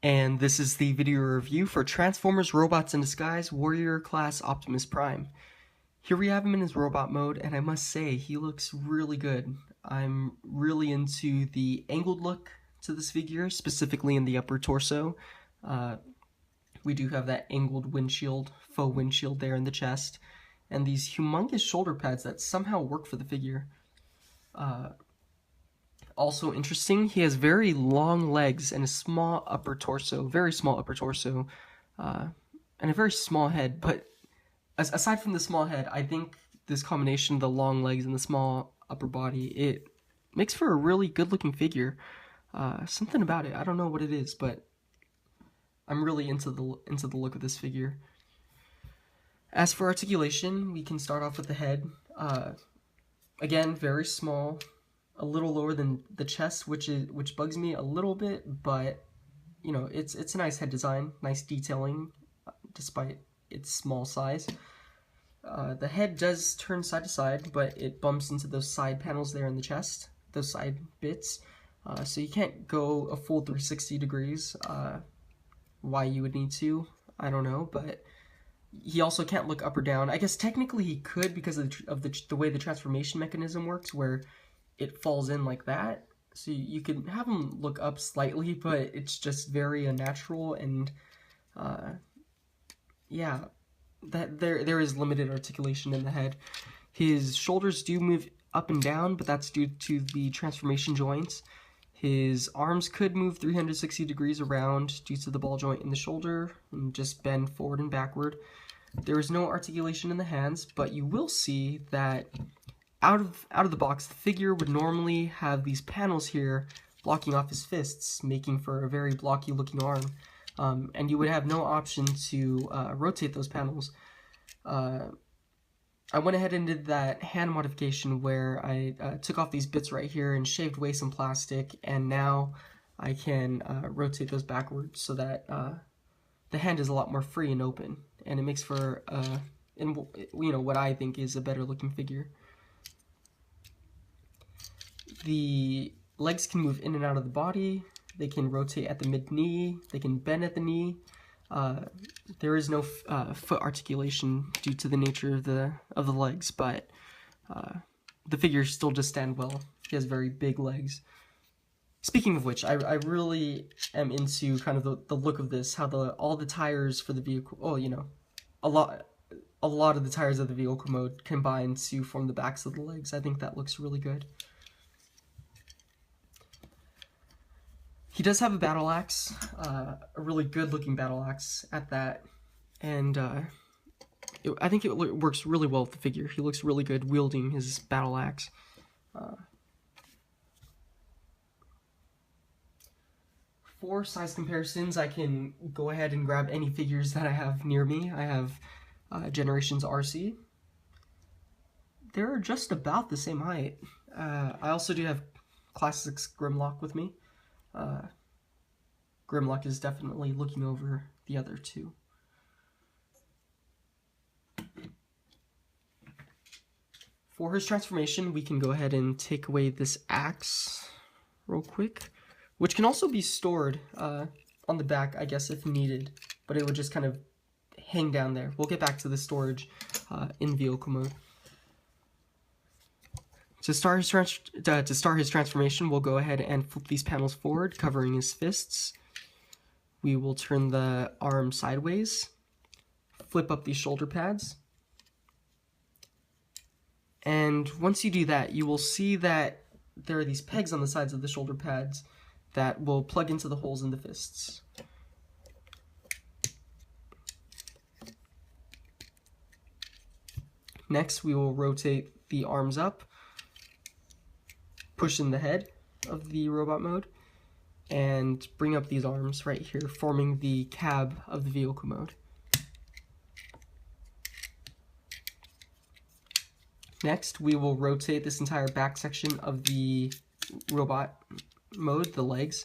And this is the video review for Transformers Robots in Disguise Warrior Class Optimus Prime. Here we have him in his robot mode, and I must say, he looks really good. I'm really into the angled look to this figure, specifically in the upper torso. We do have that angled windshield, faux windshield there in the chest, and these humongous shoulder pads that somehow work for the figure. Also interesting, he has very long legs and a small upper torso, very small upper torso, and a very small head. But aside from the small head, I think this combination of the long legs and the small upper body, it makes for a really good-looking figure. Something about it, I don't know what it is, but I'm really into the look of this figure. As for articulation, we can start off with the head. Again, very small. A little lower than the chest, which bugs me a little bit, but you know, it's a nice head design, nice detailing, despite its small size. The head does turn side to side, but it bumps into those side panels there in the chest, those side bits, so you can't go a full 360 degrees. Why you would need to, I don't know, but he also can't look up or down. I guess technically he could because of the way the transformation mechanism works, where it falls in like that, so you can have him look up slightly, but it's just very unnatural, and yeah, that there is limited articulation in the head. His shoulders do move up and down, but that's due to the transformation joints. His arms could move 360 degrees around due to the ball joint in the shoulder and just bend forward and backward. There is no articulation in the hands, but you will see that out of the box, the figure would normally have these panels here blocking off his fists, making for a very blocky looking arm, and you would have no option to rotate those panels. I went ahead and did that hand modification where I took off these bits right here and shaved away some plastic, and now I can rotate those backwards so that the hand is a lot more free and open, and it makes for what I think is a better looking figure. The legs can move in and out of the body, they can rotate at the mid-knee, they can bend at the knee. There is no foot articulation due to the nature of the legs, but the figure still does stand well. He has very big legs. Speaking of which, I really am into kind of the look of this, how all the tires for the vehicle, a lot of the tires of the vehicle mode combine to form the backs of the legs. I think that looks really good. He does have a battle axe, a really good-looking battle axe at that, and I think it works really well with the figure. He looks really good wielding his battle axe. For size comparisons, I can go ahead and grab any figures that I have near me. I have Generations RC. They're just about the same height. I also do have Classics Grimlock with me. Grimlock is definitely looking over the other two. For his transformation, we can go ahead and take away this axe real quick, which can also be stored on the back, I guess, if needed, but it would just kind of hang down there. We'll get back to the storage in vehicle mode. To start his transformation, we'll go ahead and flip these panels forward, covering his fists. We will turn the arm sideways, flip up these shoulder pads, and once you do that, you will see that there are these pegs on the sides of the shoulder pads that will plug into the holes in the fists. Next, we will rotate the arms up, push in the head of the robot mode, and bring up these arms right here, forming the cab of the vehicle mode. Next, we will rotate this entire back section of the robot mode, the legs,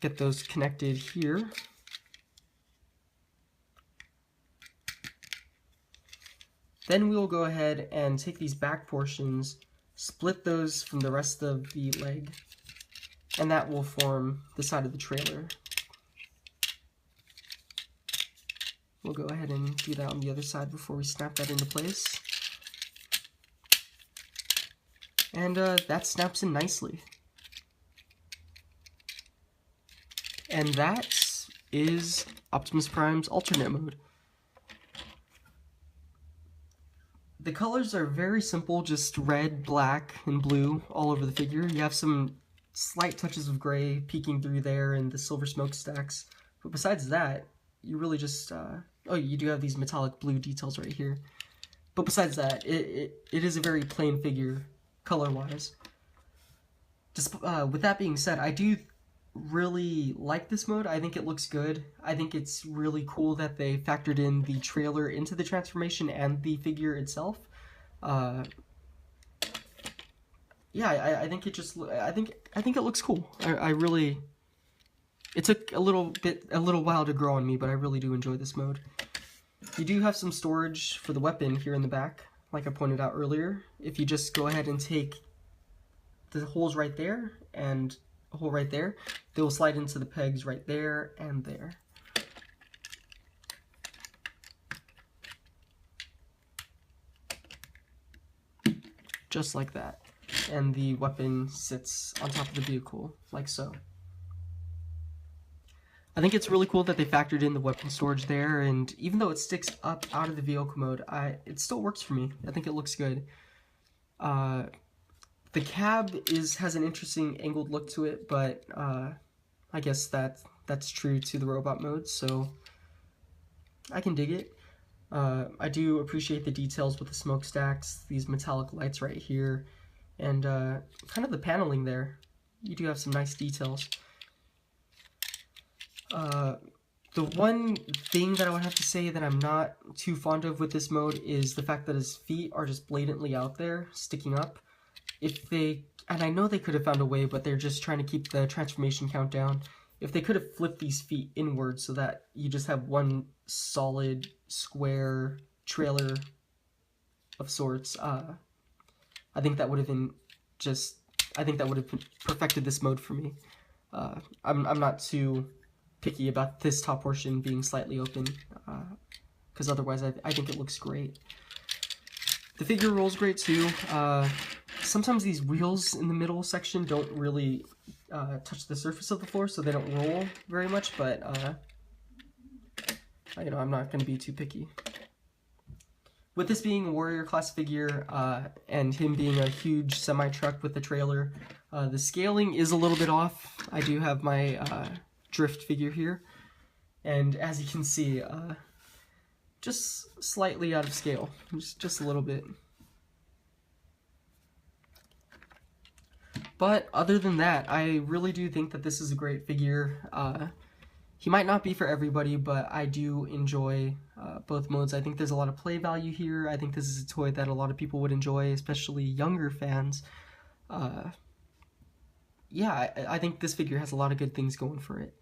get those connected here. Then we will go ahead and take these back portions, split those from the rest of the leg, and that will form the side of the trailer. We'll go ahead and do that on the other side before we snap that into place. And that snaps in nicely. And that is Optimus Prime's alternate mode. The colors are very simple, just red, black, and blue all over the figure. You have some slight touches of gray peeking through there and the silver smokestacks. But besides that, you really just... oh, you do have these metallic blue details right here. But besides that, it is a very plain figure, color-wise. Just with that being said, I do really like this mode. I think it looks good. I think it's really cool that they factored in the trailer into the transformation and the figure itself. Yeah, I think it just I think it looks cool. I really, it took a little while to grow on me, but I really do enjoy this mode. You do have some storage for the weapon here in the back, like I pointed out earlier. If you just go ahead and take the holes right there and a hole right there, they will slide into the pegs right there and there. Just like that. And the weapon sits on top of the vehicle, like so. I think it's really cool that they factored in the weapon storage there, and even though it sticks up out of the vehicle mode, it still works for me. I think it looks good. The cab has an interesting angled look to it, but I guess that's true to the robot mode, so I can dig it. I do appreciate the details with the smokestacks, these metallic lights right here, and kind of the paneling there. You do have some nice details. The one thing that I would have to say that I'm not too fond of with this mode is the fact that his feet are just blatantly out there, sticking up. And I know they could have found a way, but they're just trying to keep the transformation count down. If they could have flipped these feet inward so that you just have one solid square trailer of sorts, I think that would have been perfected this mode for me. I'm not too picky about this top portion being slightly open, because otherwise I think it looks great. The figure rolls great too. Sometimes these wheels in the middle section don't really touch the surface of the floor, so they don't roll very much, but you know, I'm not going to be too picky. With this being a Warrior Class figure, and him being a huge semi-truck with the trailer, the scaling is a little bit off. I do have my drift figure here, and as you can see, just slightly out of scale, just a little bit. But other than that, I really do think that this is a great figure. He might not be for everybody, but I do enjoy both modes. I think there's a lot of play value here. I think this is a toy that a lot of people would enjoy, especially younger fans. Yeah, I think this figure has a lot of good things going for it.